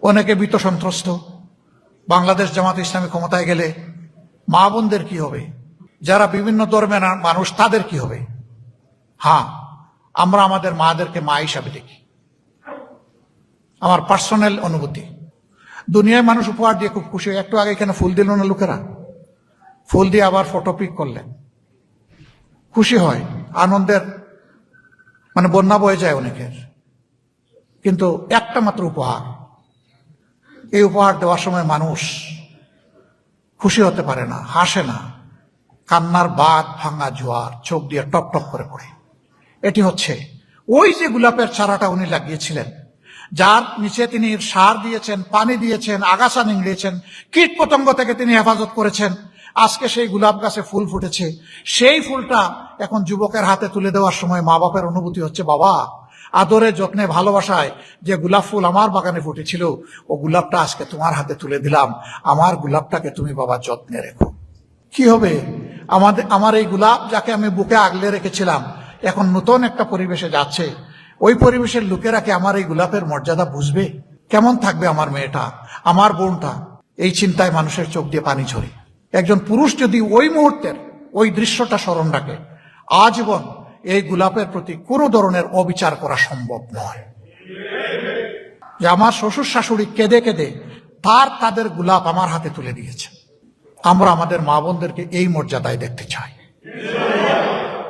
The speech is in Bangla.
অনেকে ভীত সন্ত্রস্ত। বাংলাদেশ জামাত ইসলামী ক্ষমতায় গেলে মা বোনদের কি হবে, যারা বিভিন্ন ধর্মের মানুষ তাদের কি হবে? হ্যাঁ, আমরা আমাদের মাদেরকে মা হিসাবে দেখি। আমার পার্সোনাল অনুভূতি। দুনিয়ায় মানুষ উপহার দিয়ে খুব খুশি। একটু আগে এখানে ফুল দিল না লোকেরা, ফুল দিয়ে আবার ফটো পিক করলেন, খুশি হয়, আনন্দের মানে বন্যা বয়ে যায় অনেকের। কিন্তু একটা মাত্র উপহার, এই উপহার দেওয়ার সময় মানুষ খুশি হতে পারে না, হাসে না, কান্নার বাঁধ ভাঙা জোয়ার চোখ দিয়ে টপ টপ করে পড়ে। এটি হচ্ছে ওই যে গোলাপের চারাটা উনি লাগিয়েছিলেন, যার নিচে তিনি সার দিয়েছেন, পানি দিয়েছেন, আগাছা নিংড়িয়েছেন, কীট পতঙ্গ থেকে তিনি হেফাজত করেছেন। আজকে সেই গোলাপ গাছে ফুল ফুটেছে। সেই ফুলটা এখন যুবকের হাতে তুলে দেওয়ার সময় মা বাপের অনুভূতি হচ্ছে, বাবা আদরে যত্নে ভালোবাসায় যে গোলাপ ফুল আমার বাগানে ফুটেছিল, ও গোলাপটা আজকে তোমার হাতে তুলে দিলাম, আমার গোলাপটাকে তুমি বাবা যত্নে রেখো। কি হবে আমার এই গোলাপ, যাকে আমি বুকে আগলে রেখেছিলাম, এখন নতুন একটা পরিবেশে যাচ্ছে, ওই পরিবেশের লোকেরা কি আমার এই গোলাপের মর্যাদা বুঝবে? কেমন থাকবে আমার মেয়েটা, আমার বোনটা? এই চিন্তায় মানুষের চোখ দিয়ে পানি ঝরে। একজন পুরুষ যদি ওই মুহূর্তের ওই দৃশ্যটা স্মরণ রাখে, আজীবন এই গোলাপের প্রতি কোনো ধরনের অবিচার করা সম্ভব নয়। যে আমার শ্বশুর শাশুড়ি কেঁদে কেঁদে তাদের গোলাপ আমার হাতে তুলে দিয়েছে, আমরা আমাদের মা বোনদেরকে এই মর্যাদায় দেখতে চাই।